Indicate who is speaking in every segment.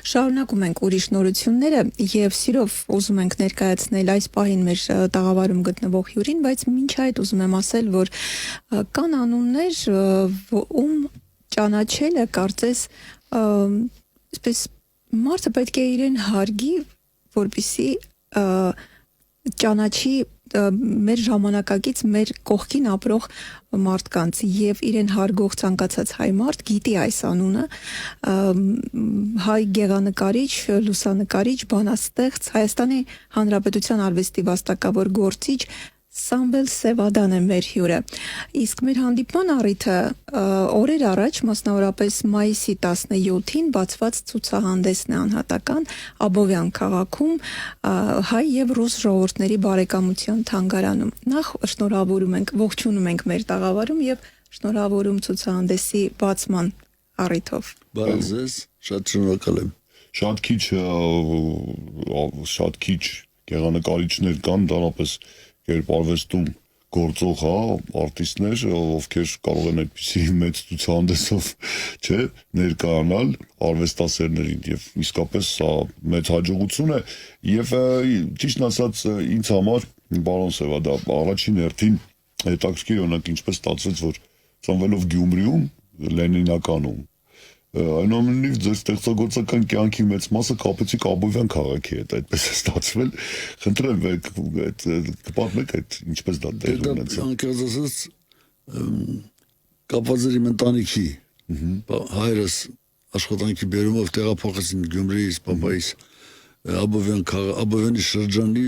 Speaker 1: Շարունակում ենք ուրիշ նորությունները եւ սիրով ուզում ենք ներկայացնել այս պահին մեր տաղավարում գտնվող հյուրին, բայց մինչ այդ ուզում եմ ասել, որ կան անուններ, ում ճանաչելը կարծես այսպես մարդը պետք է իրեն հարգի, որպեսզի ճանաչի մեր ժամանակակից մեր կողքին ապրող մարդկանց եւ իրեն հարգող ցանկացած հայ մարդ գիտի այս անունը հայ գեղանկարիչ, լուսանկարիչ, բանաստեղծ, Հայաստանի Հանրապետության արվեստի վաստակավոր գործիչ Սամվել Սևադան է մեր հյուրը։ Իսկ մեր հանդիպման առիթը օրեր առաջ, մասնավորապես մայիսի 17-ին բացված ցուցահանդեսն է անհատական Աբովյան քաղաքում հայ եւ ռուս ժողովուրդների բարեկամության թանգարանում։ Նախ շնորհավորում ենք, ողջունում ենք մեր տաղավարում եւ շնորհավորում ցուցահանդեսի բացման առիթով։
Speaker 2: Բարև ձեզ, շատ շնորհակալ եմ։ Շատ քիչ գեղանկարիչներ կան, դառնապես երբ արվեստում գործող արտիստներ, ովքեր կարող են այդպիսի մեծ ցուցահանդեսով ներկայանալ արվեստասերներին եւ իսկապես սա մեծ հաջողություն է եւ ճիշտն ասած ինձ համար պարոն Սևադա առաջին հերթին հետաքրքիր օրինակ ինչպես ստացվեց որ ծնվելով Գյումրիում Լենինականում այնուամենայնիվ ձեր ստեղծագործական կյանքի մեծ մասը կապեցիք Աբովյան քաղաքի հետ, այդպես է ստացվել։ Խնդրեմ, կպատմեք այդ ինչպես դա տեղի ունեցավ։
Speaker 3: Անկեղծ ասած, կապված էր իմ ընտանիքի, հայրս աշխատանքի բերումով տեղափոխեցին Գյումրիից, պապայիս Աբովյանի շրջանի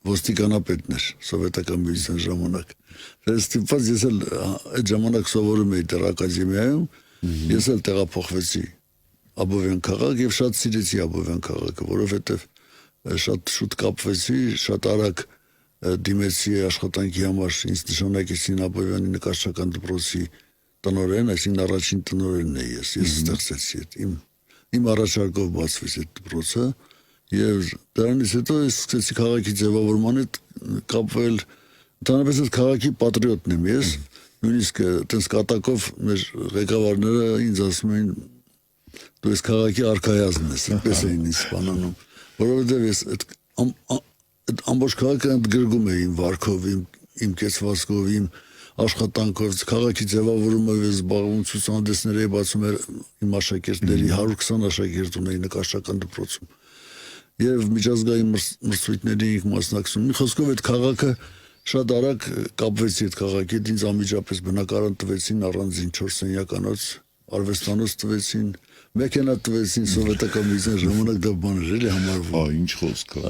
Speaker 3: ոստիկանապետն էր սովետական միության ժամանակ։ Ստիպված ես էլ այդ ժամանակ սովորում էի դեռ ակադեմիայում Ես էլ տեղափոխվեցի Աբովյան քաղաք եւ շատ սիրեցի Աբովյան քաղաքը, որովհետեւ շատ շուտ կապվեցի, շատ արագ դիմեցի աշխատանքի համար, ինձ նշանակեցին Աբովյանի նկարչական դպրոցի տնօրեն, այսինքն առաջին տնօրենն էի ես ստեղծեցի այդ իմ առաջարկով բացվեց այդ դպրոցը եւ դրանից հետո ես սկսեցի քաղաքի ձևավորման հետ կապվել, ընդհանրապես այդ քաղաքի պատրիոտն եմ ես Նույնիսկ այդպես կատակով մեր ղեկավարները ինձ ասում էին դու ես քաղաքի արքայազնն ես, այդպես էին ինձ սպանանում, որովհետև ես այդ ամբողջ քաղաքը ընդգրկում էի իմ վարքով, իմ կեցվածքով, իմ աշխատանքով, քաղաքի ձևավորումով ես զբաղվում ցուցահանդեսներ էի բացում իմ աշակերտների 120 աշակերտ ունեի նկարչական դպրոցում եւ միջազգային մրցույթների ենք մասնակցում։ Մի խոսքով այդ քաղաքը Շատ արագ կապվեցի այդ քաղաքի հետ, ինձ անմիջապես բնակարան տվեցին առանձին 4 սենյականոց, արվեստանոց տվեցին, մեքենա տվեցին սովետական միության ժամանակ դա բան էր էլի համարվում։
Speaker 2: Ինչ խոսք է։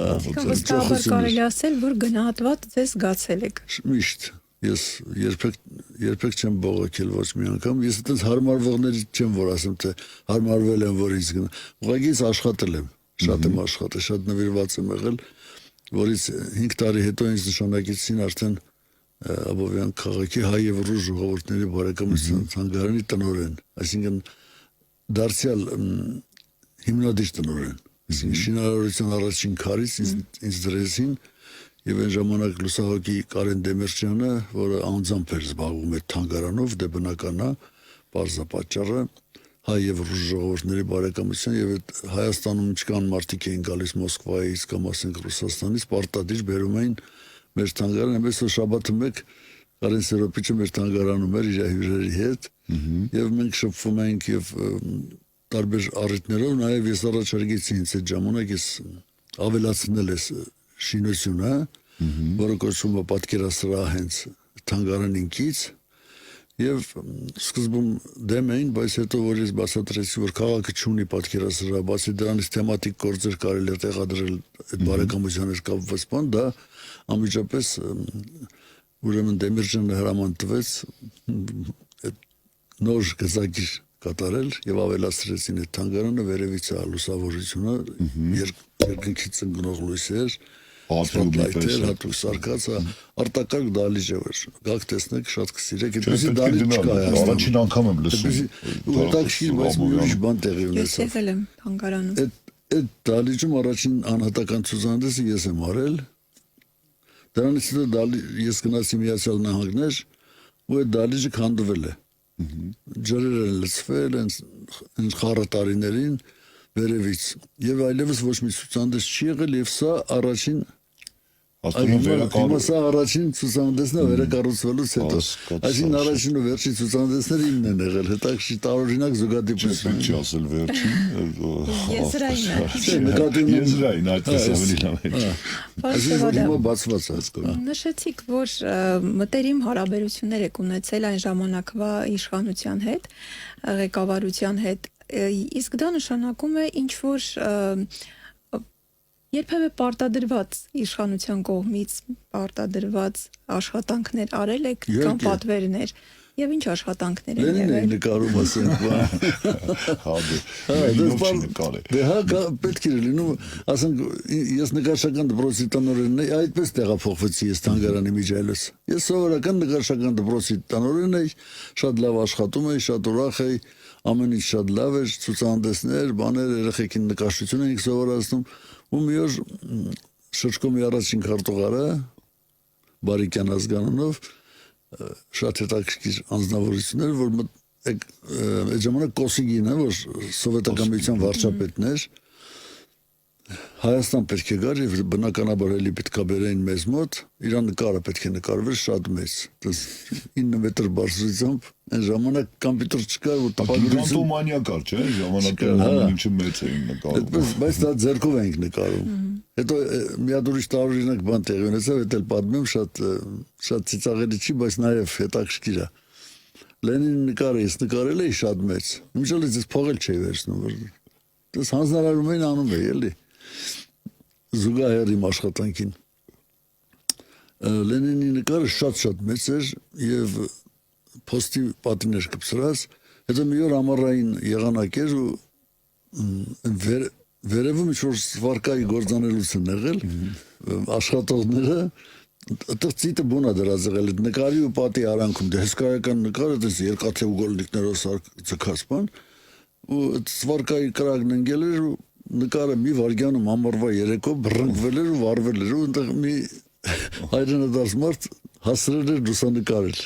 Speaker 1: Վստահաբար կարելի ասել, որ գնահատված ձեզ զգացել եք։
Speaker 3: Միշտ ես երբեք չեմ բողոքել ոչ մի անգամ, ես այդպես հարմարվողներից չեմ որ ասեմ թե հարմարվել եմ որ ինձ գնա։ Ուղղակի ես աշխատել եմ, շատ եմ աշխատել, շատ նվիրված եմ եղել որից 5 տարի հետո ինձ նշանակեցին արդեն Աբովյան քաղաքի հայ եւ ռուս ժողովուրդների բարեկամության թանգարանի տնօրեն, այսինքն դարձյալ հիմնադիր տնօրեն, այսինքն շինարարության առաջին քարից ինձ դրեցին եւ այն ժամանակ լուսահոգի Կարեն Դեմիրճյանը, որը անձամբ էր զբաղվում այդ թանգարանով, դե բնականա, բարձրապատճառը հայ եւ ռուս ժողովուրդների բարեկամության եւ այդ Հայաստանում ինչքան մարդիկ էին գալիս Մոսկվայից կամ ասենք Ռուսաստանից պարտադիր բերում էին մեր թանգարան, այնպես որ շաբաթը մեկ Կարեն Սերոպիչը մեր թանգարանում էր իր հյուրերի հետ եւ մենք շփվում էինք եւ տարբեր առիթներով նաեւ ես առաջարկեցի ինձ այդ ժամանակ ես ավելացնել ես շինությունը, որը կոչվում է պատկերասրահ հենց թանգարանինքից Եվ սկզբում դեմ էին, բայց հետո որ ես բացատրեցի, որ քաղաքը չունի պատկերասրահ, բացի դրանից թեմատիկ գործեր կարելի է տեղադրել այդ բարեկամության հետ կապված բան, դա անմիջապես ուրեմն Դեմիրճյանը հրաման տվեց այդ նոր գծագիր կատարել եւ ավելացրեցին այդ թանգարանը վերևից լուսավորությունը, երկնքից ընկնող լույսեր Սպոտլայթեր, հատուկ սարքած, արտակարգ դալիճ է որ գաք տեսնեք, շատ կսիրեք, այդպեսի դալիճ չկա Հայաստանում։
Speaker 2: Առաջին անգամ եմ լսում։
Speaker 3: Հետաքրքիր, բայց մի ուրիշ բան տեղի ունեցավ։
Speaker 1: Ես եղել եմ թանգարանում։
Speaker 3: Այդ դալիճում առաջին անհատական ցուցահանդեսը ես եմ արել։ Դրանից հետո ես գնացի Միացյալ Նահանգներ, ու այդ դալիճը քանդվել է։ Ջրեր են լցվել, հենց խառը տարիներին վերևից եւ այլևս ոչ մի ցուցանտես չի եղել եւ սա առաջին
Speaker 2: Հասկանում
Speaker 3: սա առաջին ցուցանտեսն է վերակառուցվելուց հետո այսին առաջին ու վերջին ցուցանտեսները ինքն են եղել հետաքրքիր տարօրինակ զուգադիպություն
Speaker 2: չի ասել վերջին
Speaker 1: Եզրային
Speaker 2: Եզրային այդպես ավելի լավ է
Speaker 3: այսինքն հիմա բացված է
Speaker 1: նշեցիք, որ մտերիմ հարաբերություններ եք ունեցել այն ժամանակվա իշխանության հետ, ղեկավարության հետ, իսկ դա նշանակում է ինչ որ երբևէ պարտադրված իշխանության կողմից պարտադրված աշխատանքներ արել եք կամ պատվերներ եւ ինչ աշխատանքներ են
Speaker 3: Լենինը
Speaker 1: եղել
Speaker 3: նկարում ասենք դե հա պետք է լինում ասենք ես նկարչական դպրոցի տնօրենն եմ այդպես տեղափոխվեցի ես Թանգարանի միջայլոց ես սովորական նկարչական դպրոցի տնօրենն եմ շատ լավ աշխատում եմ շատ ուրախ եմ ամեն ինչ շատ լավ է ցուցահանդեսներ բաներ երեխեքին նկարչություն ենք սովորացնում ու մի օր շրջկոմի առաջին քարտուղարը Բարիկյան ազգանունով շատ հետաքրքիր անձնավորություններ որ այդ ժամանակ Կոսիգինը որ սովետական միության վարչապետն էր Հայաստան պետք է գար եւ բնականաբար էլի պետք է բերեին մեզ մոտ իրան նկարը պետք է նկարվեր շատ մեծ 9 մետր բարձրությամբ այն ժամանակ կոմպյուտեր չկար ու
Speaker 2: տպագրություն մանյակար չէ ժամանակը ամեն ինչը մեծ էին նկարում
Speaker 3: բայց դա ձեռքով էինք նկարում հետո մի հատ ուրիշ տարօրինակ բան տեղի ունեցավ դա էլ պատմեմ շատ ծիծաղելի չի բայց նաեւ հետաքրքիր է Լենինի նկարը ես նկարել էի շատ մեծ միջալից ես փողել չէի վերցնում որ դες հանձնարարում էին անում էի էլի զուգահեռ իմ աշխատանքին Լենինի նկարը շատ մեծ էր եւ փոստի պատիներ կպսրած հետո մի օր ամառային եղանակ էր ու վերևում ինչ-որ սվարկայի գործանելուց են եղել աշխատողները այդտեղ ծիտը բունա դրած եղել այդ նկարի ու պատի արանքում դե հսկայական նկարը դες երկաթե ուգոլնիկներով ցկած բան ու սվարկայի կրակն ընկել էր ու նկարը մի վարգյանում ամառվա երեկո բռնկվել էր ու վառվել էր ու այնտեղ մի հայրենադարձ մարդ հասրել էր լուսանկարել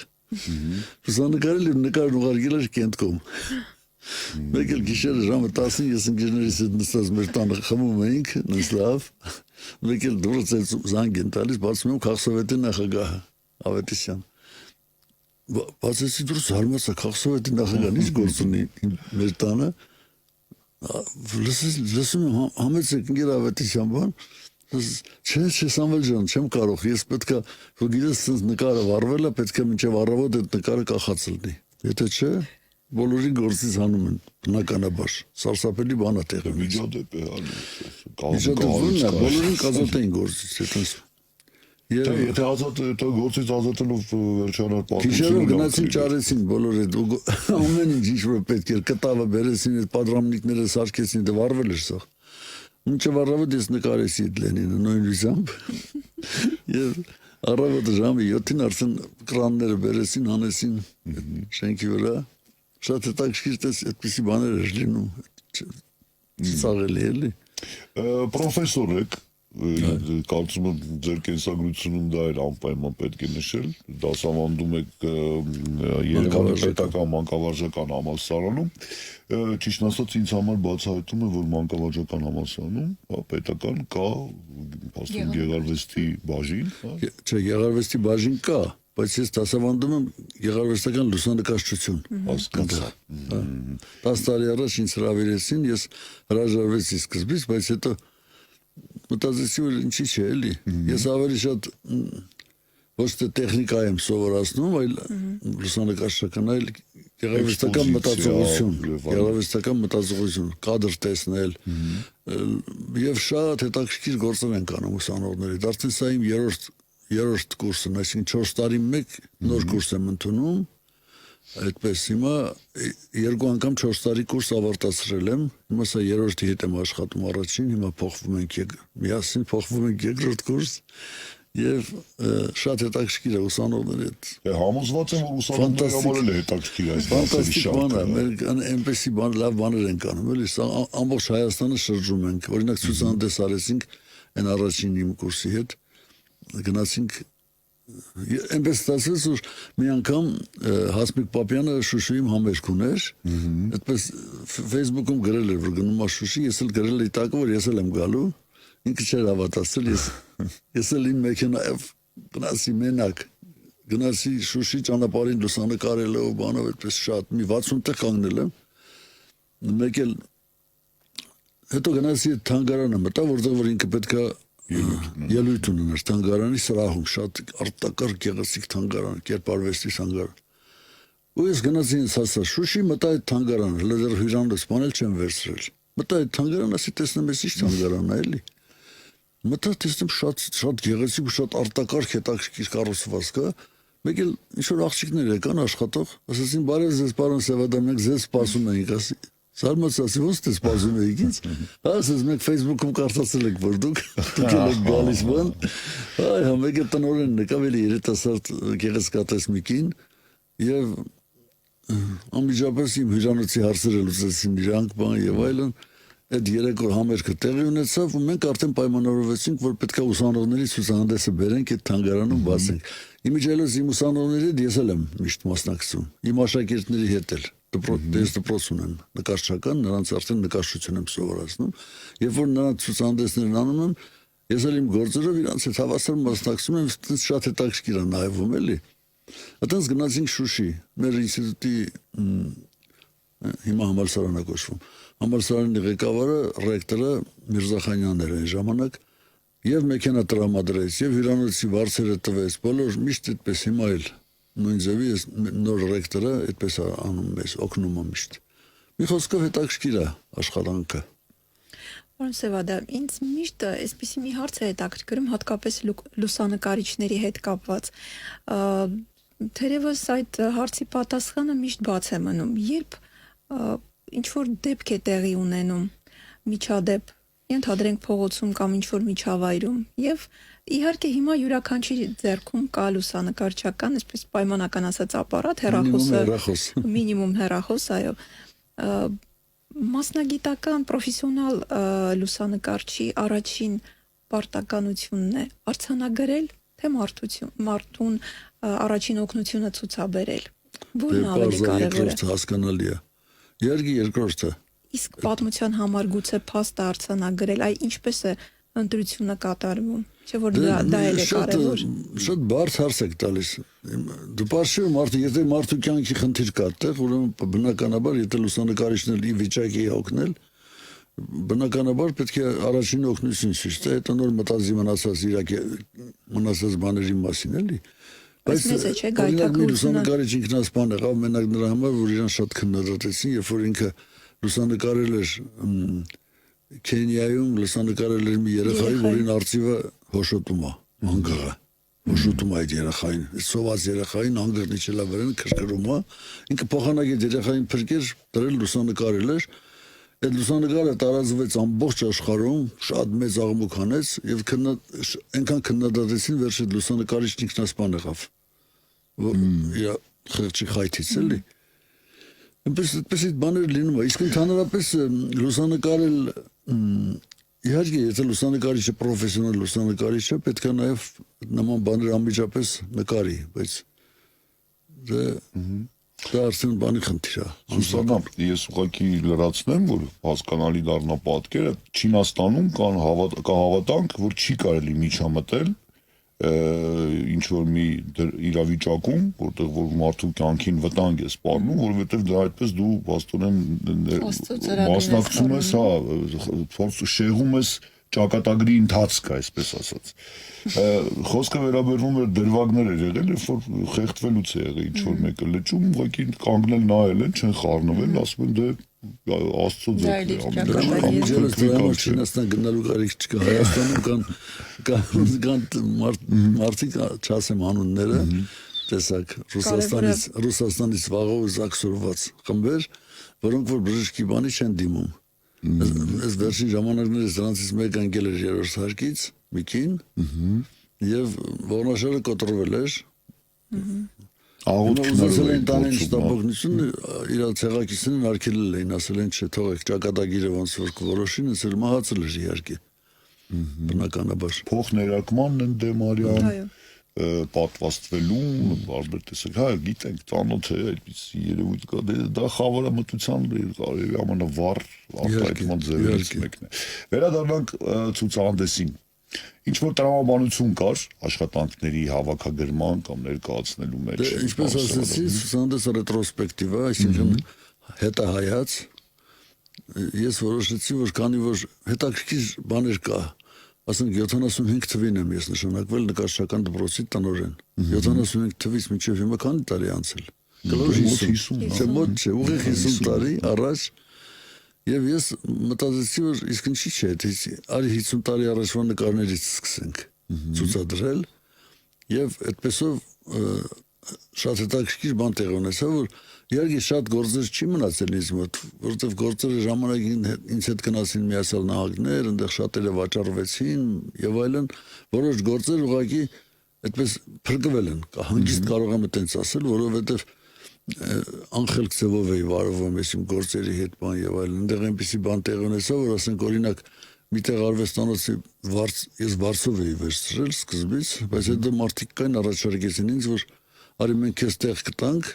Speaker 3: լուսանկարել ու նկարն ուղարկել էր Կենտկոմ մեկ էլ գիշերը ժամը 10-ին ես ընկերներիս հետ նստած մեր տանը խմում էինք նույնիսկ լավ մեկ էլ դուրս զանգ են տալիս բացում եմ Քաղսովետի նախագահը Ավետիսյան բացեցի դուրս հարմացա Քաղսովետի նախագահն ինչ գործ ունի մեր տանը լսում եմ համեցեք ինգեր Ավետիսյան բան չէ Սամվել ջան չեմ կարող ես պետքա որ գիտես sense նկարը վառվել է պետքա մինչև առավոտ այդ նկարը կախած լինի եթե չէ բոլորի գործից հանում են բնականաբար սարսափելի բան է տեղի
Speaker 2: միջադեպ է
Speaker 3: բոլորին կազատ էին գործից այդպես
Speaker 2: եթե ազատ գործից ազատելով վերջանալ պատմություն
Speaker 3: Գիշերով գնացին ճարեցին բոլորը ամեն ինչ որ պետք էր կտավը բերեցին այդ պատրամնիկները սարքեցին դա վառվել էր սա Մինչև առավոտ ես նկարեցի Լենինը նույնությամբ եւ առավոտ ժամը 7-ին արդեն կրանները բերեցին հանեցին շենքի վրա շատ հետաքրքիր այդպիսի բաներ էր լինում ծաղելի էլի
Speaker 2: պրոֆեսոր եք կարծում եմ ձեր կենսագրությունում դա էր անպայման պետք է նշել դասավանդում եք Երևանի պետական մանկավարժական համալսարանում ճիշտ ասած ինձ համար բացահայտում է որ մանկավարժական համալսարանում պետական կա ասում գեղարվեստի բաժին
Speaker 3: չէ գեղարվեստի բաժին կա բայց ես դասավանդում եմ գեղարվեստական լուսանկարչություն
Speaker 2: հասկանա
Speaker 3: 10 տարի առաջ ինձ հրավիրեցին ես հրաժարվեցի սկզբից բայց հետո մտածեցի որ ինչի՞ չէ էլի ես ավելի շատ ոչ թե տեխնիկա եմ սովորացնում այլ լուսանկարչական այլ գեղարվեստական մտածողություն կադր տեսնել եւ շատ հետաքրքիր գործեր են կանում ուսանողների դարձին սա իմ երրորդ կուրսն այսինքն 4 տարի մեկ նոր կուրս եմ ընդունում այդպես հիմա երկու անգամ 4 տարի կուրս ավարտացրել եմ հիմա սա երրորդի հետ եմ աշխատում առաջին հիմա փոխվում ենք միասին փոխվում ենք երկրորդ կուրս եւ շատ հետաքրքիր է ուսանողների հետ
Speaker 2: համոզված եմ որ ուսանողների համար էլ հետաքրքիր է
Speaker 3: ֆանտաստիկ բան է մեր այնպեսի բան լավ բաներ են կանում էլի սա ամբողջ Հայաստանը շրջում ենք օրինակ ցուցահանդես արեցինք այն առաջին իմ կուրսի հետ գնացինք այնպես ստացվեց, որ մի անգամ Հասմիկ Պապյանը Շուշիում համերգ ուներ, այդպես Facebook-ում գրել էր, որ գնում է Շուշի, ես էլ գրել էի տակը, որ ես էլ եմ գալու, ինքը չէր հավատացել, ես էլ իմ մեքենայով գնացի մենակ, գնացի Շուշի ճանապարհին լուսանկարելով, բանով այդպես շատ, մի 60 տեղ կանգնել եմ, մեկ էլ հետո գնացի թանգարանը մտա, որտեղ որ ինքը պետքա ելույթ ունենար թանգարանի սրահում, շատ արտակարգ գեղեցիկ թանգարան, կերպարվեստի թանգարան։ Ու ես գնացի ինձ հասա Շուշի, մտա այդ թանգարանը, հենց հյուրանոց սպանել չեմ վերցրել։ Մտա այդ թանգարանը, ասի տեսնեմ ես ինչ թանգարանն է էլի։ Մտա տեսնեմ շատ գեղեցիկ ու շատ արտակարգ հետաքրքիր կառուցվածք է։ Մեկ էլ ինչ որ աղջիկներ եկան աշխատող, ասացին բարև ձեզ պարոն Սևադան, մենք ձեզ սպասում ենք, ասի Զարմացածի ոնց դες սպասում եք ինձ։ Ասես մենք Facebook-ում կարծացել ենք, որ դուք եք գալիս բան։ Այ համեգը տնօրենն եկավ էլի երիտասարդ գեղեցկատես մի կին եւ անմիջապես իմ հյուրանոցի հարցերը լուծեցին իրանք բան եւ այլն։ Այդ երեկո համերգը տեղի ունեցավ ու մենք արդեն պայմանավորվեցինք, որ պետք է ուսանողների ցուցահանդեսը բերենք այդ թանգարանում բացենք։ Իմիջիայլոց իմ ուսանողների հետ ես էլ եմ միշտ մասնակցում։ Իմ աշակերտների հետ էլ դպրոց ունեմ նկարչական, նրանց արդեն նկարչություն եմ սովորացնում, երբ որ նրանց ցուցահանդեսներն անում եմ, ես էլ իմ գործերով իրանց հետ հավասար մասնակցում եմ, շատ հետաքրքիր է նայվում էլի։ Այդտենց գնացինք Շուշի, մեր ինստիտուտի հիմա համալսարան է կոչվում։ Համալսարանի ղեկավարը, ռեկտորը Միրզախանյանն էր այն ժամանակ, եւ մեքենա տրամադրեց, եւ հյուրանոցի վարձերը տվեց, բոլոր միշտ այդպես հիմա էլ նույն ձևի ես նոր ռեկտորը այդպես անում ես, օգնում եմ միշտ։ Մի խոսքով հետաքրքիր է աշխատանքը։
Speaker 1: Պարոն Սևադա, ինձ միշտ այսպեսի մի հարց է հետաքրքրում, հատկապես լուսանկարիչների հետ կապված։ Թերևս այդ հարցի պատասխանը միշտ բաց է մնում, երբ ինչ որ դեպք է տեղի ունենում, միջադեպ, ենթադրենք փողոցում կամ ինչ որ միջավայրում, եւ իհարկե հիմա յուրաքանչյուրի ձեռքում կա լուսանկարչական, այսպես պայմանական ասած ապարատ, հեռախոսը, մինիմում հեռախոս, այո, մասնագիտական պրոֆեսիոնալ լուսանկարչի առաջին պարտականությունն է արձանագրել, թե մարդուն առաջին օգնությունը ցուցաբերել։ Որն ավելի կարևոր է։
Speaker 3: Հասկանալի է։ Իհարկե երկրորդը։
Speaker 1: Իսկ պատմության համար գուցե փաստ արձանագրել, այ ինչպես է ընտրությունը կատարվում, չէ՞ որ դա էլ է կարևոր։
Speaker 3: Շատ բարձ հարց եք տալիս։ Դու բարձր մարդը, եթե մարդու կյանքի խնդիր կա այդտեղ, ուրեմն բնականաբար, եթե լուսանկարիչն ի վիճակի է օգնել, բնականաբար պետք է առաջին օգնություն ցույց տա, հետո նոր մտածի մնացած բաների մասին էլի։
Speaker 1: Բայց մեզ է չէ գայթակղությունը։
Speaker 3: Լուսանկարիչ ինքնասպան եղավ մենակ նրա համար, որ իրան շատ քննադատեցին, երբ որ ինքը լուսանկարել էր Քենիայում, լուսանկարել էր մի երեխայի, որին արծիվը հոշոտում է, անգղը։ Հոշոտում է այդ երեխային, սոված երեխային անգղն իջել է վրան, քրքրում է։ Ինքը փոխանակեց երեխային փրկեր, դրել լուսանկարել էր։ Այդ լուսանկարը տարածվեց ամբողջ աշխարհում, շատ մեծ աղմուկ հանեց եւ այնքան քննադատեցին, վերջը լուսանկարիչն ինքնասպան եղավ։ Իր խղճի խայթից էլի։ Այնպես այդ բաներ լինում է, իսկ ընդհանրապես լուսանկարել իհարկե եթե լուսանկարիչը պրոֆեսիոնալ լուսանկարիչ է, պետք է նաև նման բաներ անմիջապես նկարի, բայց դա արդեն բանի խնդիր է։
Speaker 2: Սուսանա, ես ուղղակի լրացնեմ, որ հասկանալի դառնա պատկերը, Չինաստանում կա հավատանք, որ չի կարելի միջամտել ինչ որ մի իրավիճակում, որտեղ որ մարդու կյանքին վտանգ է սպառնում, որովհետև դա այդպես դու վաստորեն մասնակցում ես, փորձ շեղում ես ճակատագրի ընթացքը, այսպես ասած։ Խոսքը վերաբերվում է դրվագներ էր եղել, երբ որ խեղդվելուց է եղել ինչ որ մեկը լճում, ուղղակի կանգնել նայել են, չեն խառնվել, ասում են դե Աստծո ձեռք է։
Speaker 3: Չինաստան գնալու կարիք չկա, Հայաստանում կան մարդիկ, չասեմ անունները, տեսակ Ռուսաստանից վաղով զաքսորված խմբեր, որոնք որ բժշկի բանի չեն դիմում։ Այս վերջին ժամանակներս դրանցից մեկը ընկել էր երրորդ հարկից, մի կին, եւ ողնաշարը կոտրվել էր։ Ուզել են տանեն շտապօգնությունը, իր ցեղակիցներին արգելել էին, ասել են չէ, թողեք ճակատագիրը ոնց որ կորոշին, ասել մահացել էր իհարկե։ Բնականաբար։
Speaker 2: Փոխներակմանն են դեմ արյան, պատվաստվելու բարբեր տեսակ հա գիտենք ծանոթ է այդպիսի երևույթ կա դա խավարամտության կարելի ամենավառ արտահայտման ձևերից մեկն է վերադառնանք ցուցահանդեսին ինչ որ տրամաբանություն կար աշխատանքների հավաքագրման կամ ներկայացնելու մեջ
Speaker 3: ինչպես ասեցի ցուցահանդեսը ռետրոսպեկտիվ է այսինքն հետահայաց ես որոշեցի որ քանի որ հետաքրքիր բաներ կա ասենք 75 թվին եմ ես նշանակվել նկարչական դպրոցի տնօրեն 75 թվից մինչև հիմա քանի տարի անցել կլոր 50 մոտ չէ ուղիղ 50 տարի առաջ եւ ես մտածեցի որ իսկ ինչի՞ չէ արի 50 տարի առաջվա նկարներից սկսենք ցուցադրել եւ այդպեսով շատ հետաքրքիր բան տեղ ունեցա որ իհարկե շատ գործեր չի մնացել ինձ մոտ որովհետեւ գործերը ժամանակին ինձ հետ գնացին միասյալ նահանգներ այնտեղ շատերը վաճառվեցին եւ այլն որոշ գործեր ուղղակի այդպես փրկվել են հանգիստ կարող եմ այդպես ասել որովհետեւ անխելք ձևով էի վարվում ես իմ գործերի հետ բան եւ այլն այնտեղ այնպեսի բան տեղ ունեցա որ ասենք օրինակ միտեղ արվեստանոցի ես վարձով էի վերցրել սկզբից բայց հետո մարդիկ կային առաջարկեցին ինձ որ արի մենք քեզ տեղ կտանք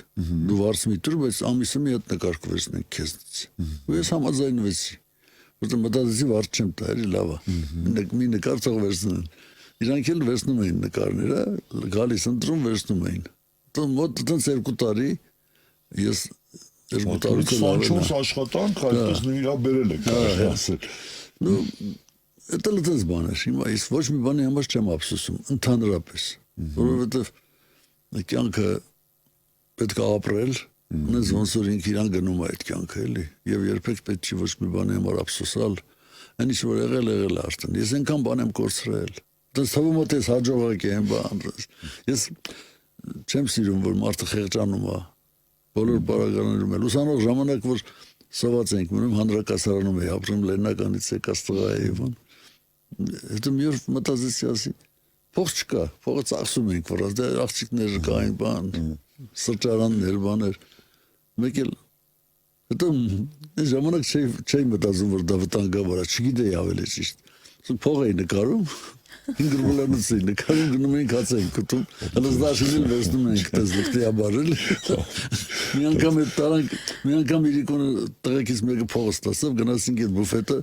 Speaker 3: դու վարձ մի տուր բայց ամիսը մի հատ նկար կվերցնենք քեզնից ու ես համաձայնվեցի որտեղ մտածեցի վարձ չեմ տա էլի լավ է մի նկար թող վերցնեն իրանք էլ վերցնում էին նկարները գալիս ընտրում վերցնում էին դու մոտ 2 տարի ես 2 տարի
Speaker 2: 24 աշխատանք այդպես նվիրաբերել եք կարելի ասել
Speaker 3: նու դա լեզվս բան է հիմա ես ոչ մի բանի համար չեմ ափսոսում ընդհանրապես որովհետև կյանքը պետք է ապրել ունես ոնց որ ինքը իրան գնում է այդ կյանքը էլի եւ երբեք պետք չի ոչ մի բանի համար ափսոսալ այն ինչ որ եղել արդեն ես այնքան բան եմ կորցրել դա թվում է ես հաջողակ եմ բան ես չեմ սիրում որ մարդը խեղճանում է բոլոր բարագաներում էլ ուսանող ժամանակ որ սոված ենք մնում հանրակացարանում էի ապրում լեննականից եկած տղա էի բան հետո մի օր մտածեցի ասի փող չկա փողը ծախսում ենք որ դա աղջիկներ կային բան սրճարաններ բաներ մեկ էլ հետո ժամանակ չէի մտածում որ դա վտանգավոր է չգիտեի ավելի ճիշտ փող էի նկարում 5 ռուբլյանից էի նկարում գնում էինք հաց էինք ուտում հենց դաշինել վերցնում էինք դες դեկտեմբերել մի անգամ այդ տարանք մի անգամ իրիկոնը տղեկից մեկը փողը ստացավ գնացինք այդ բուֆետը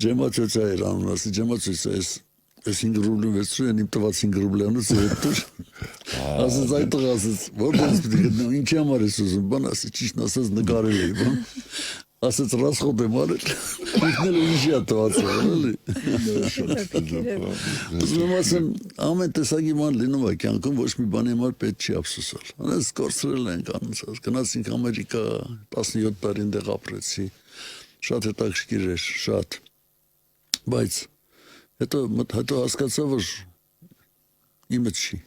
Speaker 3: ջեմաչոչա էր անում ասի ջեմաչոչա ես 5 ռուբլի վերցրու եմ իմ տված 5 ռուբլյանից հետո ասես այդ տղա ասես որպես պիտի գտնեմ ինչի համար ես ուզում բան ասի ճիշտ ասած նկարել էի բան ասեց расход եմ արել ինքն էլ ուրիշ է տվածել էլի ուզում ասեմ ամեն տեսակի բան լինում է կյանքում ոչ մի բանի համար պետք չի ափսոսալ անես կորցրել ենք անցած գնացինք Ամերիկա 17 տարի այնտեղ ապրեցի շատ հետաքրքիր էր շատ բայց հետո հասկացա որ իմը չի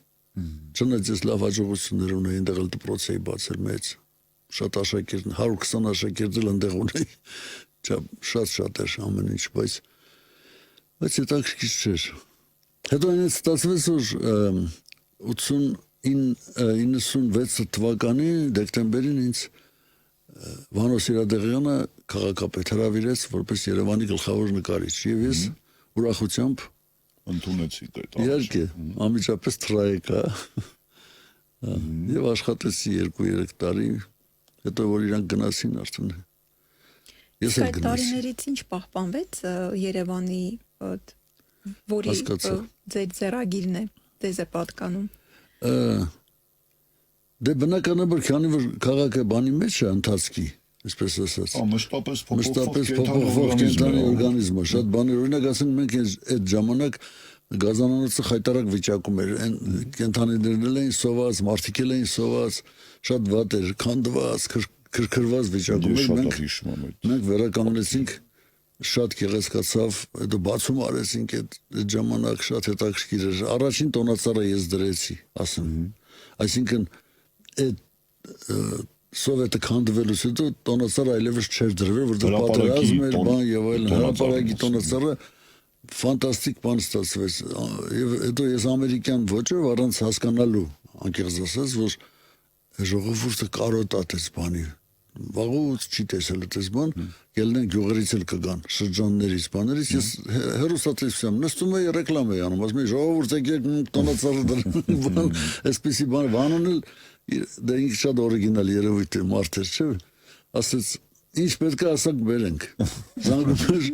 Speaker 3: չնայած ես լավ հաջողություններ ունեի այնտեղ էլ դպրոց էի բացել մեծ շատ աշակերտ 120 աշակերտ էլ այնտեղ ունեի շատ էր ամեն ինչ բայց հետաքրքիր չէր հետո այնպես ստացվեց որ 96 թվականի դեկտեմբերին ինձ Վանո Սիրադեղյանը քաղաքապետ հրավիրեց որպես Երևանի գլխավոր նկարիչ եւ ես ուրախությամբ
Speaker 2: ընդունեցի դա
Speaker 3: իհարկե անմիջապես թրայեկա եւ աշխատեցի 2-3 տարի հետո որ իրանք գնացին արդեն ես էլ
Speaker 1: գնացի տարիներից ինչ պահպանվեց Երևանի որի ձեր ձեռագիրն է դեզ է պատկանում դե բնականաբար քանի որ քաղաքը բանի մեջ է ընթացքի այսպես ասած
Speaker 2: մշտապես
Speaker 3: փոփոխվող կենտրոնի օրգանիզմը շատ բաներ օրինակ ասենք մենք այդ ժամանակ գազանանոցը խայտարակ վիճակում էր այն կենտրոններն էին սոված մարդիկ էին սոված շատ վատ էր քանդված քրքրված վիճակում էր մենք վերականգնեցինք շատ գեղեցկացավ հետո բացում արեցինք այդ ժամանակ շատ հետաքրքիր էր առաջին տոնածառը ես դրեցի ասեմ այսինքն այդ սովետը քանդվելուց հետո տոնածառը այլևս չէր դրվել որտեղ պատերազմ էր բան եւ այլն հրապարակի տոնածառը ֆանտաստիկ բան ստացվեց եւ հետո ես ամերիկյան ոճով առանց հասկանալու անկեղծ ասած որ ժողովուրդը կարոտատեց բանի վաղուց չի տեսել այդպես բան, ելնեն գյուղերից էլ կգան, շրջաններից, բաներից, ես հեռուստատեսությամբ նստում էի ռեկլամ էի անում, ասում էի ժողովուրդ եկեք տոնածառը բան, այսպեսի բան, Վանոն էլ դա ինքը շատ օրիգինալ երևույթ է մարդ էր, չէ՞, ասեց ինչ պետք է ասակ բերենք։ Զանգում էր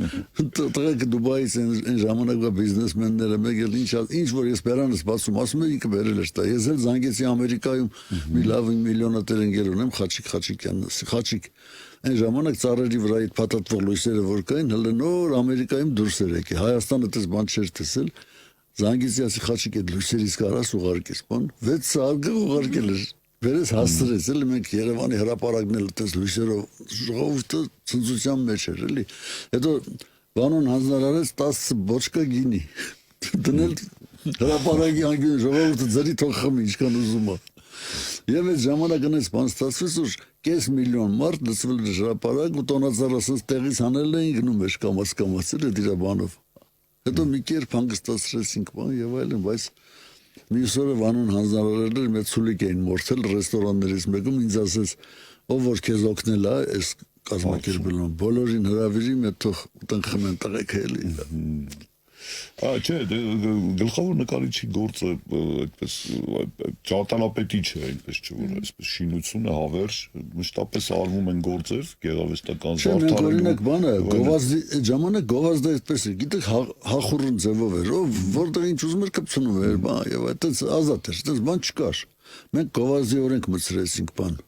Speaker 3: տղեկ Դուբայից այն ժամանակվա բիզնեսմենները մեկ էլ ինչ որ ես բերանս բացում, ասում եմ ինքը բերել էր տա։ Ես էլ զանգեցի Ամերիկայում մի լավ միլիոնատեր ընկեր ունեմ, Խաչիկ Խաչիկյան, Խաչիկ։ Այն ժամանակ ծառերի վրա այդ փաթաթվող լույսերը որ կային, հələ նոր Ամերիկայում դուրս էր եկել։ Հայաստանը այդպես բան չէր տեսել։ Զանգեցի ասի Խաչիկ այդ լույսերից կարաս ուղարկես, բան 6 սարգը ուղարկել էր։ Վերես հաստրեց, էլի մենք Երևանի հրապարակն էլ այդպես լույսերով ժողովուրդը ցնծության մեջ էր, էլի։ Հետո Վանոն հանձնարարեց 10 բոչկա գինի։ Դնել հրապարակի անգին ժողովուրդը ձերի թող խմի, ինչքան ուզում է։ Եվ այդ ժամանակն էս բան ստացվեց, որ կես միլիոն մարդ լցվել էր հրապարակ ու տոնածառասից տեղից հանել էին գնում էր կամաց էլ դրա բանով։ Հետո մի կերպ հանգստացրեցինք բան եւ այլն, բայց մյուս օրը Վանոն հանձնարարել էր մեծ ցուլիկ էին մորթել ռեստորաններից մեկում ինձ ասեց ով որ քեզ օգնել է այս կազմակերպելուն բոլորին հրավիրի մեծ թող ուտենք խմեն տղեկ էլի
Speaker 2: Չէ, գլխավոր նկարիչի գործը այդպես ճարտարապետի չէ, այնպես չէ, որ այսպես շինությունը հավերժ մշտապես արվում են գործեր, գեղարվեստական
Speaker 3: զարդարելու։ Օրինակ բանը, գովազդի ժամանակ գովազդը այդպես է, գիտեք հախուռն ձևով էր, ով որտեղ ինչ ուզում էր կպցնում էր, բան, եւ այդպես ազատ էր, այդպես բան չկար։ Մենք գովազդի օրենք մտցրեցինք բան։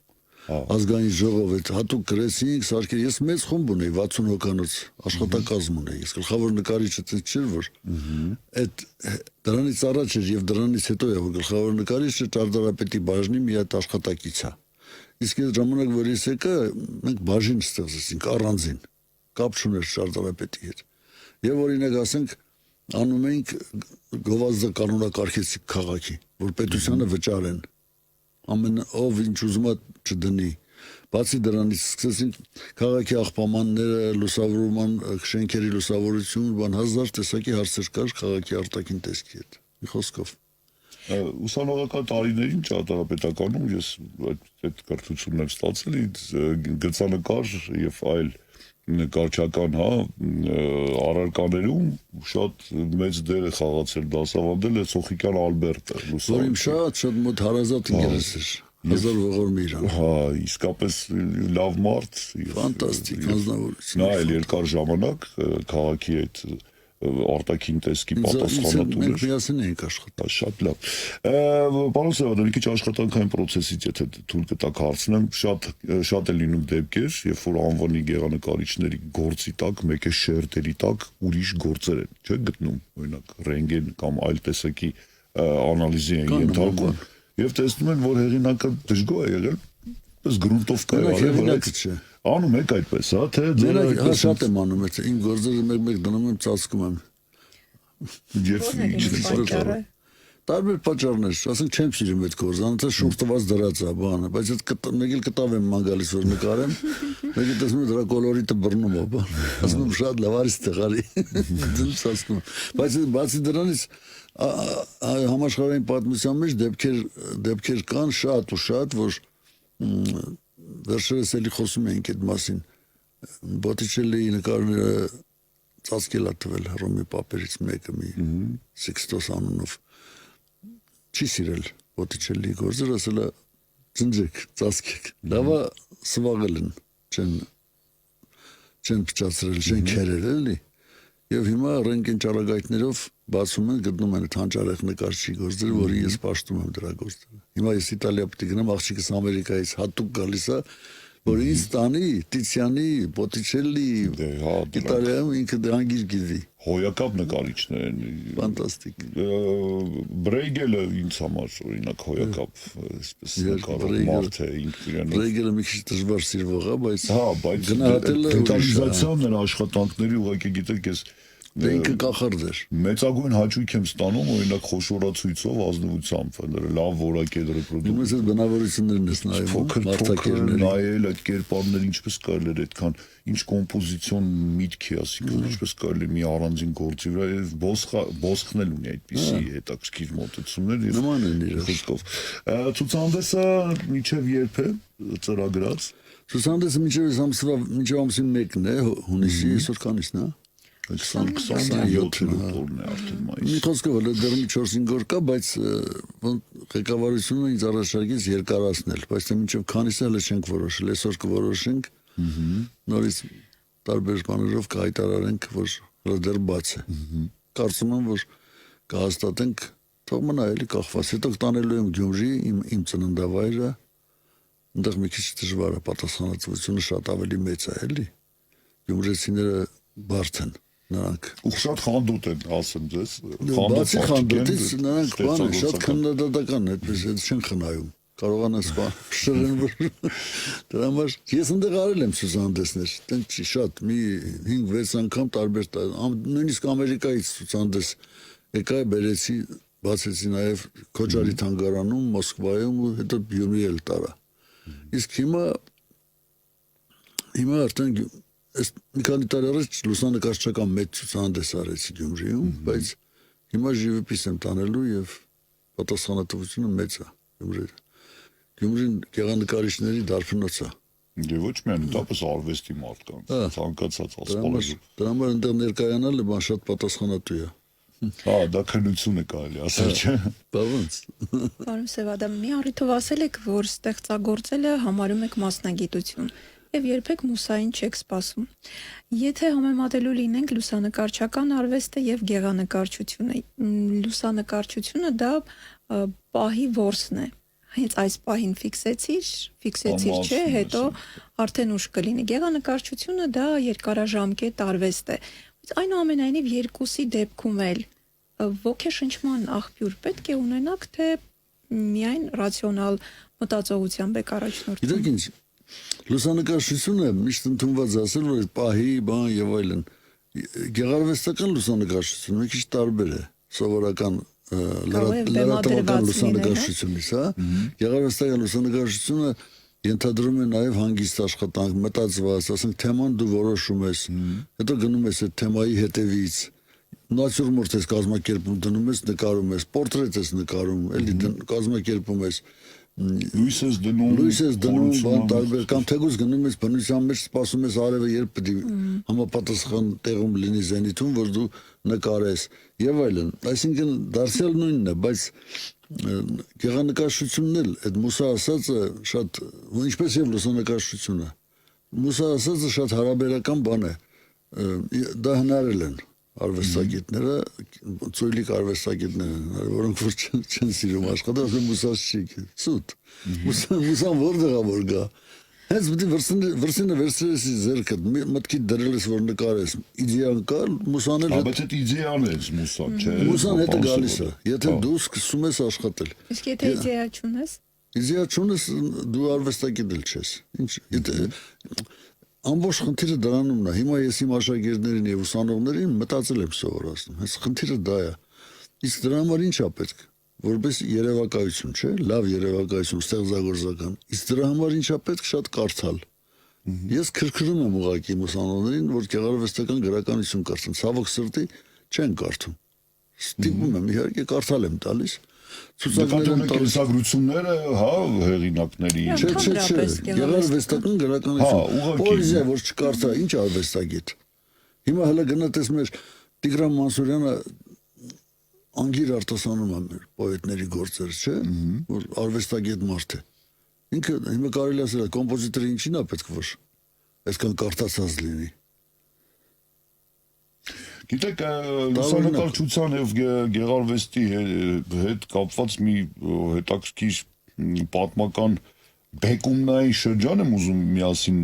Speaker 3: Ազգային ժողով այդ հատուկ գրեցինք, սարքել, ես մեծ խումբ ունեի 60 հոգանոց աշխատակազմ ունեի, ես գլխավոր նկարիչը չէր որ այդ դրանից առաջ էր եւ դրանից հետո է որ գլխավոր նկարիչը ճարտարապետի բաժնի մի հատ աշխատակից է։ Իսկ այդ ժամանակ որ ես եկա, մենք բաժին ստեղծեցինք առանձին, կապ չուներ ճարտարապետի հետ։ Եվ օրինակ ասենք անում էինք գովազդը կանոնակարգեցինք քաղաքի, որ պետությանը վճարեն ամեն ով ինչ ուզում է չդնի բացի դրանից սկսեցինք քաղաքի աղբամանները լուսավորման շենքերի լուսավորություն բան հազար տեսակի հարցեր կար քաղաքի արտաքին տեսքի հետ մի խոսքով
Speaker 2: ուսանողական տարիներին ճարտարապետականում ես այդ կրթությունն եմ ստացել գծանկար եւ այլ նկարչական առարկաներում շատ մեծ դեր է խաղացել դասավանդել է Սոխիկյան Ալբերտը
Speaker 3: որ իմ շատ մոտ հարազատ ընկերս էր հազար ողորմի իրան
Speaker 2: իսկապես լավ մարդ
Speaker 3: ֆանտաստիկ հանձնավորություն
Speaker 2: նա էլ երկար ժամանակ քաղաքի այդ արտաքին տեսքի պատասխանատու էր։
Speaker 3: Մենք միասին էինք աշխատում։
Speaker 2: Շատ լավ։ Պարոն Սևադան, մի քիչ աշխատանքային process-ից եթե թույլ կտաք հարցնեմ, շատ է լինում դեպքեր, երբ որ անվանի գեղանկարիչների գործի տակ, մեկ է շերտերի տակ ուրիշ գործեր են, չէ՞ գտնում, օրինակ ռենտգեն կամ այլ տեսակի անալիզի են ենթարկում, եւ տեսնում են, որ հեղինակը դժգոհ է եղել, պես գրունտովկա է արել, անում եք այդպես, հա, թե
Speaker 3: ձեր շատ եմ անում, այդ իմ գործերը մեկ դնում եմ ծածկում եմ։ Տարբեր պատճառներ, ասենք չեմ սիրում այդ գործը, անցած շուռ տված դրած է բանը, բայց այդ մեկ էլ կտավ եմ ման գալիս որ նկարեմ, մեկ էլ տեսնում դրա կոլորիտը բռնում է, բան։ Ասում եմ շատ լավ արի ստեղարի։ Ձեր ծածկում։ Բայց բացի դրանից համաշխարհային պատմության մեջ դեպքեր կան շատ ու շատ, որ վերջերս էլի խոսում էինք այդ մասին Բոտիչելլիի նկարները ծածկել է տվել Հռոմի պապերից մեկը մի Սիքստոս անունով չի սիրել Բոտիչելլիի գործերը ասել է ծնջեք ծածկեք լավա սվաղել են չեն փչացրել չեն քերել էլի եւ հիմա ռենտգեն ճառագայթներով բացում են գտնում են հանճարեղ նկարչի գործերը որի ես պաշտում եմ դրա գործերը հիմա ես Իտալիա պետք է գնամ աղջիկս Ամերիկայից հատուկ գալիս է որ ինձ տանի Տիցիանի Բոտիչելլի Իտալիայում ինքը դրանգիր գիտի
Speaker 2: հոյակապ նկարիչներ են
Speaker 3: ֆանտաստիկ
Speaker 2: Բրեյգելը ինձ համար օրինակ հոյակապ այսպես նկարող մարդ է ինքն
Speaker 3: Բրեյգելը մի քիչ դժվար սիրվող է
Speaker 2: բայց
Speaker 3: գնահատելը
Speaker 2: դետալիզացիան նրա աշխատանքների ուղղակի գիտեք ես
Speaker 3: ինքը կախարդ էր
Speaker 2: մեծագույն հաճույք եմ ստանում օրինակ խոշորացույցով ազնվությամբ լավ որակ է ռեպրոդուկտ
Speaker 3: Իմս այդ բնավորություններն ես նայում
Speaker 2: նայել այդ կերպարները ինչպես կարելի է այդքան ինչ կոմպոզիցիոն միտք է ասիկան ինչպես կարելի է մի առանձին գործի վրա եւ բոսխն էլ ունի այդպիսի հետաքրքիր մոտեցումներ եւ
Speaker 3: նման են իրար
Speaker 2: խոսքով ցուցահանդեսը միջև երբ է ծրագրած
Speaker 3: Ցուցահանդեսը մինչև ամսի 1-ն է, հունիսի, այսօր քանիսն է,
Speaker 2: 27-րդ օրն է արդեն
Speaker 3: Մի
Speaker 2: մայիս։
Speaker 3: խոսքով հələ դեռ մի 4-5 օր կա, բայց ղեկավարությունը ինձ առաջարկեց երկարացնել, բայց թե մինչև քանիսը հələ չենք որոշել, այսօր կորոշենք, նորից տարբեր բաներով կհայտարարենք, որ հələ դեռ բաց է։ Կարծում եմ, որ կհաստատենք, թող մնա էլի կախված, հետո կտանելու եմ Գյումրի, իմ ծննդավայրը, այնտեղ մի քիչ դժվար է, պատասխանատվությունը շատ ավելի մեծ է, էլի։ Գյումրեցիները բարդ են, նրանք
Speaker 2: Ու շատ խանդոտ են, ասեմ ձեզ։
Speaker 3: Բացի խանդոտից նրանք բան են, շատ քննադատական են, այդպես էլ չեն խնայում։ Կարողան ասպան շրեն որ դրա համար ես ընդեղ արել եմ ցուցահանդեսներ, տենց չի շատ, մի 5-6 անգամ տարբեր նույնիսկ Ամերիկայից ցուցահանդես եկա բերեցի, բացեցի նաև Քոչարի թանգարանում, Մոսկվայում ու հետո Գյումրի էլ տարա։ Իսկ հիմա արդեն մի քանի տարի առաջ լուսանկարչական մեծ ցուցահանդես արեցի Գյումրիում, բայց հիմա ժիվեպիս եմ տանելու եւ պատասխանատվությունը մեծ է Գյումրին գեղանկարիչների դարբնոց է։
Speaker 2: Եվ ոչ միայն դեպս արվեստի մարդկանց, ցանկացած ասպարեզ։
Speaker 3: Դրա համար այնտեղ ներկայանալը բան շատ պատասխանատու է։
Speaker 2: Հա, դա քննություն է կարելի ասել, չէ՞։
Speaker 3: Բավանց։
Speaker 1: Պարոն Սևադա, մի առիթով ասել եք, որ ստեղծագործելը համարում եք մասնագիտություն եւ երբեք մուսային չեք սպասում։ Եթե համեմատելու լինենք լուսանկարչական արվեստը եւ գեղանկարչությունը, լուսանկարչությունը դա պահի որսն է։ Հենց այս պահին ֆիքսեցիր, չէ, հետո արդեն ուշ կլինի։ Գեղանկարչությունը դա երկարաժամկետ արվեստ է։ Բայց այնուամենայնիվ երկուսի դեպքում էլ ոգեշնչման աղբյուր պետք է ունենաք, թե միայն ռացիոնալ մտածողությամբ եք առաջնորդվում։
Speaker 3: Գիտեք ինչ, լուսանկարչությունը միշտ ընդունված ասել, որ պահի, բան եւ այլն։ Գեղարվեստական լուսանկարչությունը մի քիչ տարբեր է սովորական լրատվական լուսանկարչությունից, հա։ Գեղարվեստական լուսանկարչությունը ենթադրում է նաև հանգիստ աշխատանք, մտածված, ասենք թեման դու որոշում ես, հետո գնում ես այդ թեմայի հետևից, նատյուրմորտ ես կազմակերպում, դնում ես, նկարում ես, պորտրետ ես նկարում, էլի կազմակերպում ես, լույս ես դնում, բան տարբեր, կամ թեկուզ գնում ես բնության մեջ, սպասում ես արևը երբ պետք է համապատասխան տեղում լինի զենիթում, որ դու նկարես եւ այլն։ Այսինքն դարձյալ նույնն է, բայց գեղանկարչությունն էլ այդ մուսա ասածը շատ, ինչպես եւ լուսանկարչությունը, մուսա ասածը շատ հարաբերական բան է, դա հնարել են արվեստագետները, ծույլիկ արվեստագետներ են, որոնք որ չեն սիրում աշխատել, ասում մուսած չի, սուտ, մուսան որտեղ է որ գա, հենց պետք է վրսինը վերցրես ձեռքդ, մտքի դրել ես որ նկարես, իդեան կա, մուսան էլ
Speaker 2: բայց այդ իդեան է մուսան, չէ։
Speaker 3: Մուսան հետը գալիս է, եթե դու սկսում ես աշխատել։
Speaker 1: Իսկ եթե իդեա չունես։
Speaker 3: Իդեա չունես, դու արվեստագետ էլ չես։ Ինչ, ամբողջ խնդիրը դրանումն է։ Հիմա ես իմ աշակերտներին եւ ուսանողներին մտածել եմ սովորացնում։ Հենց խնդիրը դա է։ Իսկ դրա համար ինչ է պետք։ Որպես երևակայություն, չէ՞, լավ երևակայություն, ստեղծագործական։ Իսկ դրա համար ինչ է պետք շատ կարդալ։ Ես քրքրում եմ ուղղակի ուսանողներին, որ գեղարվեստական գրականություն կարդան։ Ցավոք սրտի չեն կարդում։ Ստիպում եմ, իհարկե կարդալ եմ տալիս։
Speaker 2: Ցուցակներն կենսագրությունները, հա, հեղինակների։
Speaker 3: Չէ, գեղարվեստական գրականություն։ Պոեզիա որ չկարդա, ինչ արվեստագետ։ Հիմա հələ գնահատես մեր Տիգրան Մանսուրյանը անգիր արտասանում է մեր պոետների գործերը, չէ՞, որ արվեստագետ մարդ է։ Ինքը հիմա կարելի ասել է կոմպոզիտորը ինչին է պետք որ այսքան կարդացած լինի։
Speaker 2: Գիտեք, լուսանկարչության եւ գեղարվեստի հետ կապված մի հետաքրքիր պատմական բեկումնային շրջան եմ ուզում միասին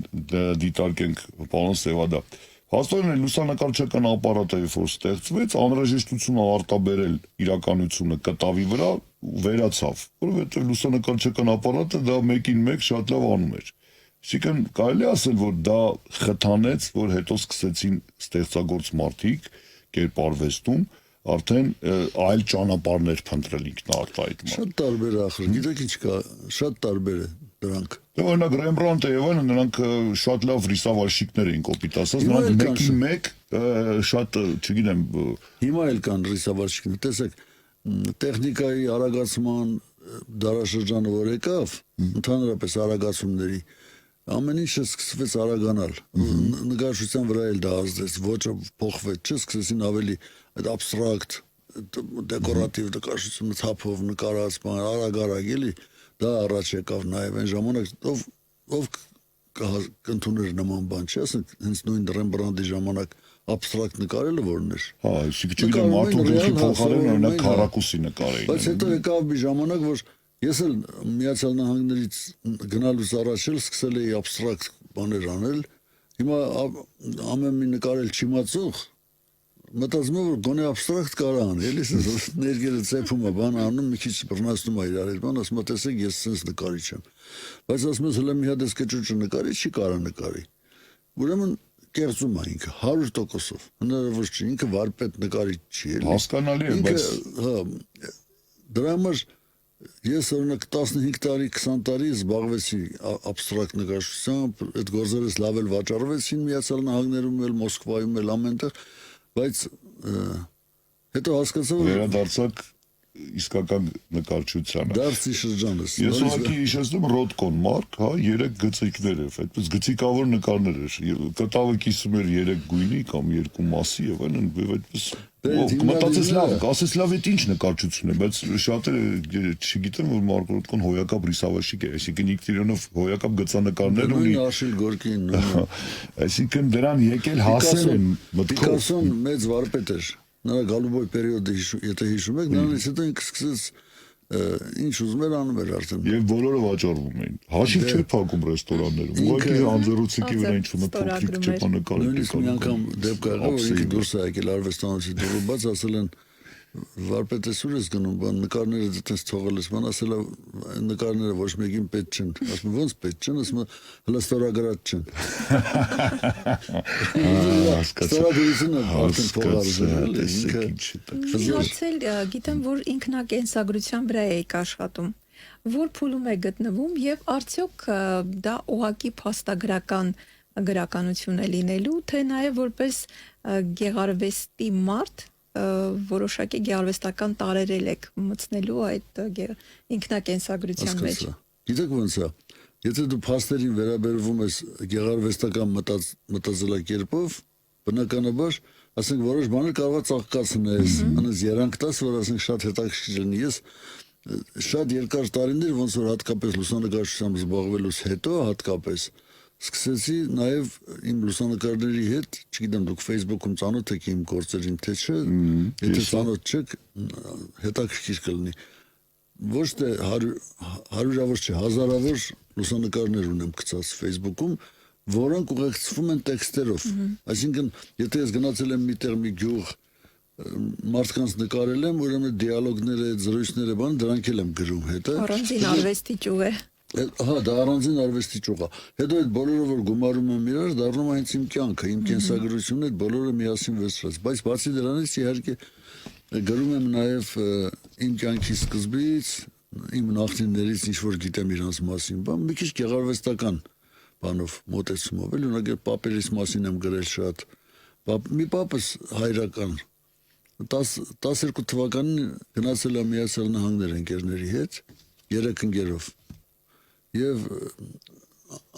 Speaker 2: դիտարկենք, պարոն Սևադա։ Հաստատորեն լուսանկարչական ապարատը երբ որ ստեղծվեց, անհրաժեշտությունը արտաբերել իրականությունը կտավի վրա վերացավ, որովհետեւ լուսանկարչական ապարատը դա մեկին մեկ շատ լավ անում էր։ Այսինքն կարելի ասել, որ դա խթանեց, որ հետո սկսեցին ստեղծագործ մարդիկ կերպարվեստում արդեն այլ ճանապարհներ փնտրել ինքնաարտահայտման։
Speaker 3: Շատ տարբեր է ախր, գիտեք ինչ կա, շատ տարբեր է դրանք։
Speaker 2: Օրինակ Ռեմբրանտը եւ այլն նրանք շատ լավ ռիսավարշիկներ էին կոպիտ ասած, նրանք մեկին մեկ շատ, չգիտեմ,
Speaker 3: հիմա էլ կան ռիսավարշիկներ, տեսեք, տեխնիկայի արագացման դարաշրջանը որ եկավ, ընդհանրապես արագացումների ամեն ինչը սկսվեց արագանալ։ Նկարչության վրա էլ դա ազդեց, ոճը փոխվեց, սկսեցին ավելի այդ abstract, դեկորատիվ նկարչությունը թափով նկարած բան, արագ էլի, դա առաջ եկավ նաև այն ժամանակ, ով կընդուներ նման բան, չէ՞, ասենք հենց նույն Ռեմբրանդի ժամանակ abstract նկարելը որն էր։
Speaker 2: Հա, չգիտեմ մարդու գլխի փոխարեն օրինակ քառակուսի նկարեին։
Speaker 3: Բայց հետո եկավ մի ժամանակ, որ ես էլ Միացյալ Նահանգներից գնալուց առաջ էլ սկսել էի abstract բաներ անել։ Հիմա ամեն մի նկարել չիմացող մտածում եմ որ գոնե abstract կարա անել, էլի ներգերը ծեփում է, բան անում, մի քիչ բռնացնում է իրար հետ, բան ասում է տեսեք ես sense նկարիչ եմ։ Բայց ասում ես հələ մի հատ էս կճուճը նկարի չի կարա նկարի։ Ուրեմն կերծում է ինքը 100%-ով։ Հնարավոր չէ, ինքը վարպետ նկարիչ չի, էլի։
Speaker 2: Հասկանալի է, բայց
Speaker 3: հա դրա համար ես օրինակ 15 տարի, 20 տարի զբաղվեցի abstract նկարչությամբ, այդ գործերս լավ էլ վաճառվեցին Միացյալ Նահանգներում էլ, Մոսկվայում էլ ամենտեղ, բայց հետո հասկացա որ
Speaker 2: վերադարձակ իսկական նկարչությանը։
Speaker 3: դարձի շրջանս։
Speaker 2: Ես ուղղակի հիշեցնում Ռոդկոն Մարկ, հա, 3 գծիկներով, այդպես գծիկավոր նկարներ էր։ Կտավը կիսում էր 3 գույնի կամ 2 մասի եւ այլն, այդպես մտածես լավ, ասես լավ է ինչ նկարչություն է, բայց շատերը չգիտեն որ Մարկ Ռոդկոն հոյակապ ռիսավաշիկ է, այսինքն Իգտիրյոնով հոյակապ գծանկարներ ունի։
Speaker 3: Նույն Աշիլ Գորկին։
Speaker 2: Այսինքն դրան եկել հասել են մտքով։
Speaker 3: Պիկասոն մեծ վարպետ էր։ Նրա գալուբոյ պերիոդը եթե հիշում եք, նրանից հետո ինքը սկսեց ինչ ուզում էր անում էր արդեն։
Speaker 2: Եվ բոլորը վաճառվում էին։ Հաշիվ չէր փակում ռեստորաններում։ Ուղղակի անձեռոցիկի վրա ինչ-որ փոքրիկ ճեպանակալի։
Speaker 3: Նույնիսկ մի անգամ դեպք եղավ, որ ինքը դուրս է եկել արվեստանոցի դուրս, բայց ասել են վարպետը սուր ես գնում, բան նկարները դից թողել ես, բան ասել է նկարները ոչ մեկին պետք չեն։ Ասում ոնց պետք չեն, ասում հələ ստորագրած չեն։ Ստորագրությունը արդեն փոխարինել է ինքը։
Speaker 1: Հարցել գիտեմ որ ինքնակենսագրության վրա եք աշխատում, որ փուլում է գտնվում եւ արդյոք դա ուղակի փաստագրական գրականություն է լինելու, թե նաեւ որպես գեղարվեստի մարդ որոշակի գեղարվեստական տարերել եք մտցնելու այդ ինքնակենսագրության մեջ։
Speaker 3: Գիտեք ոնց է, եթե դու փաստերին վերաբերվում ես գեղարվեստական մտածելակերպով, բնականաբար, ասենք որոշ բաներ կարող է ծաղկացնես, անես երանք տաս, որ ասենք շատ հետաքրքիր լինի։ Ես շատ երկար տարիներ ոնց որ հատկապես լուսանկարչությամբ զբաղվելուց հետո հատկապես սկսեցի նաև իմ լուսանկարների հետ, չգիտեմ դուք Facebook-ում ծանոթ եք իմ գործերին թե չէ, եթե ծանոթ չեք, հետաքրքիր կլինի։ Ոչ թե հարյուրավոր չէ, հազարավոր լուսանկարներ ունեմ գցած Facebook-ում, որոնք ուղեկցվում են տեքստերով։ Այսինքն, եթե ես գնացել եմ միտեղ մի գյուղ, մարդկանց նկարել եմ, ուրեմն դիալոգները, զրույցները, բան դրանք էլ եմ գրում հետը։
Speaker 1: Առանձին արվեստի ճյուղ է։
Speaker 3: Հա, դա առանձին արվեստի ճյուղ է։ Հետո այդ բոլորը որ գումարում եմ իրար, դառնում է հենց իմ կյանքը, իմ կենսագրությունն այդ բոլորը միասին վերցրած։ Բայց բացի դրանից իհարկե գրում եմ նաև իմ կյանքի սկզբից, իմ նախնիներից ինչ որ գիտեմ իրանց մասին, բան մի քիչ գեղարվեստական բանով մոտեցումով, էլ օրինակ պապերիս մասին եմ գրել շատ։ Մի պապս հայրական 12 թվականին գնացել է Միացյալ Նահանգներ ընկերների հետ, 3 ընկերով։ Եվ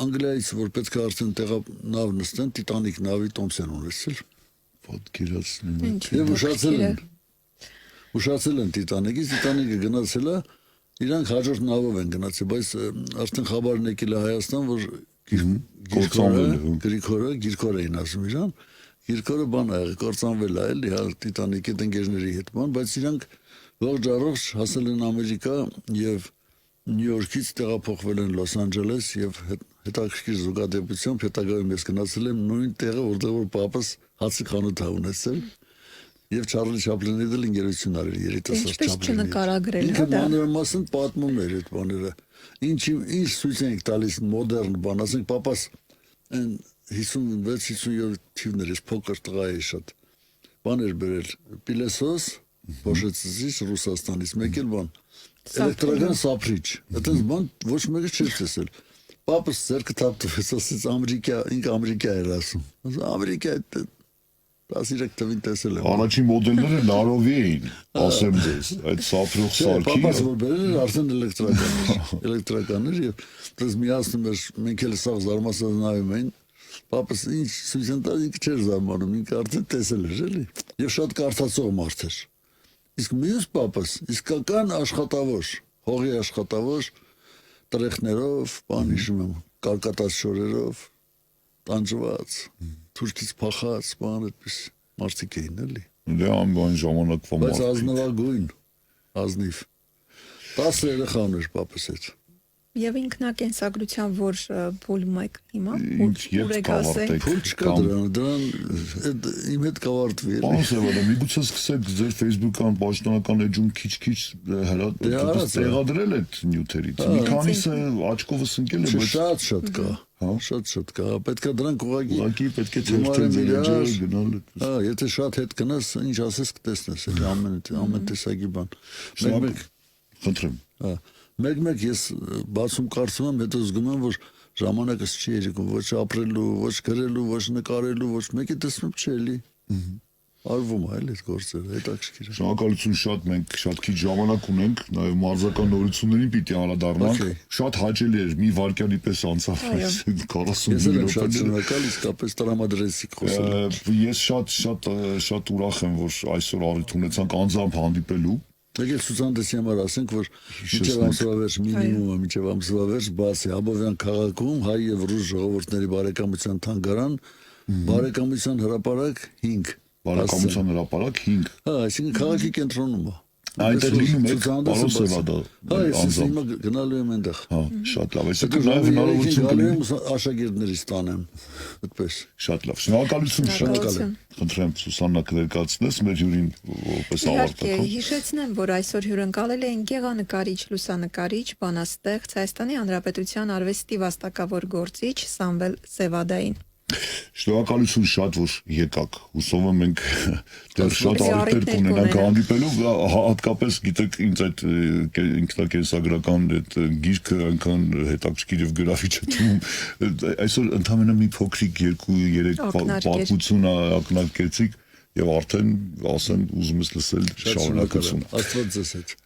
Speaker 3: Անգլիայից որ պետք է արդեն նավ նստեն, Տիտանիկ նավի Տոմսեն ունեցել։
Speaker 2: Պատկերացնում եմ։
Speaker 3: Եվ ուշացել են Տիտանիկից, Տիտանիկը գնացել է, իրանք հաջորդ նավով են գնացել, բայց արդեն խաբարն եկել է Հայաստան, որ Գիրքորը էին ասում իրան, Գիրքորը բան է, կործանվել է էլի, հա Տիտանիկի ընկերների հետ բան, բայց իրանք ողջ առողջ հասել են Ամերիկա եւ Նյու Յորքից տեղափոխվել են Լոս Անջելես եւ հետաքրքիր զուգադեպությամբ հետագայում ես գնացել եմ նույն տեղը, որտեղ որ պապս հացի խանութ ա ունեցել եւ Չարլի Չապլինի դել ընկերություն արել երիտասարդ Չապլինի։ Ինչպես չնկարագրել, հա դա։ Մանրամասն պատմում էր այդ բաները։ Ինչ ցույց ենք տալիս մոդեռն բան, ասենք պապաս այն 56-57 թիվներ փոքր տղա է շատ։ Բաներ բերել Պիլեսոս, Բոշեցիչ Ռուսաստանից մեկ էլ բան Էլեկտրական սափրիչ, այդպես բան ոչ մեկը չէր տեսել։ Պապս ձեռքը թափտվեց, ասեց Ամերիկա, ինքը Ամերիկա էր ասում։ Ամերիկա 13 թվին տեսել եմ։
Speaker 2: Առաջին մոդելները լարովի էին, ասեմ ձեզ, այդ սափրող սարքի։
Speaker 3: Պապաս որ բերել էր արդեն էլեկտրական էր եւ դες միացնում էր մենք էլ սա զարմացած նայում էին պապաս ինչ ցույց են տալիս չէր զարմանում ինքը արդեն տեսել էր էլի եւ շատ կարծացող մարդ էր իսկ մյուս պապաս իսկական աշխատավոր հողի աշխատավոր տրեխներով բան հիշում եմ կարկատած շորերով տանջված թուրքից փախած բան այդպես մարդիկ էին էլի
Speaker 2: Դե այն ժամանակվա
Speaker 3: բայց
Speaker 2: մարդ։
Speaker 3: ազնվագույն ազնիվ 10 երեխա ուներ պապս հետ
Speaker 1: Եվ ինքնակենսագրության որ փուլում եք հիմա
Speaker 2: Ինչ երբ կավարտեք։
Speaker 3: Փուլ չկա դրան իմ հետ կավարտվի էլի
Speaker 2: Պարոն Սևադան, միգուցե սկսեք ձեր Facebook-ան պաշտոնական էջում քիչ-քիչ տեղադրել այդ նյութերից։ Մի քանիսը աչքովս ընկել է, բայց
Speaker 3: շատ կա շատ կա պետք է դրանք
Speaker 2: ուղղակի պետք է թերթել ձեր էջը գնալ։
Speaker 3: Հա եթե շատ հետ գնաս ինչ ասես կտեսնես էլի ամեն տեսակի բան
Speaker 2: Մեկ խնդրեմ։
Speaker 3: Հա մեկ ես բացում կարծում եմ հետո զգում եմ որ ժամանակս չի երիկում ոչ ապրելու ոչ գրելու ոչ նկարելու ոչ մեկի տեսնում չէ էլի արվում է էլի գործերը հետաքրքիր է
Speaker 2: Շնորհակալություն շատ մենք շատ քիչ ժամանակ ունենք նաև մարզական նորություններին պիտի անդրադառնանք շատ հաճելի էր մի վարքյանի պես անցավ 40
Speaker 3: Ես եմ շատ շնորհակալ իսկապես տրամադրեցիք խոսել
Speaker 2: Ես շատ ուրախ եմ որ այսօր առիթ ունեցանք անձամբ հանդիպելու
Speaker 3: Եկել ցուցանտեսի համար ասենք որ մինչև ամսվա վերջ մինիմումը մինչև ամսվա վերջ բաց է Աբովյան քաղաքում հայ եւ ռուս ժողովուրդների բարեկամության թանգարան բարեկամության հրապարակ 5
Speaker 2: Բարեկամության հրապարակ 5
Speaker 3: Հա այսինքն քաղաքի կենտրոնում է
Speaker 2: Այնտեղ լինում եք պարոն Սևադան
Speaker 3: Հա ես հիմա գնալու եմ այնտեղ
Speaker 2: Հա շատ լավ այսինքն նաև հնարավորություն կլինի
Speaker 3: աշակերտներից տանեմ այդպես
Speaker 2: Շատ լավ շնորհակալություն
Speaker 1: Շնորհակալություն։
Speaker 2: Խնդրեմ Սուսաննա կներկայացնես մեր հյուրին որպես
Speaker 1: Իհարկե,
Speaker 2: ավարտակ
Speaker 1: հիշեցնեմ, որ այսօր հյուրընկալել էին գեղանկարիչ, լուսանկարիչ, բանաստեղծ Հայաստանի Հանրապետության արվեստի վաստակավոր գործիչ Սամվել Սևադային։
Speaker 2: Շնորհակալություն շատ որ եկաք հուսով եմ մենք դեռ շատ
Speaker 1: Շատ
Speaker 2: առիթներ
Speaker 1: առիթներ
Speaker 2: կունենանք հանդիպելու հատկապես գիտեք ինձ այդ ինքնակենսագրական այդ գիրքը այնքան հետաքրքիր եւ գրավիչ է թվում այսօր ընդամենը մի փոքրիկ 2-3 պատմություն ակնարկեցիք եւ արդեն ասեմ ուզում ես լսել շարունակությունը
Speaker 3: Աստված ձեզ հետ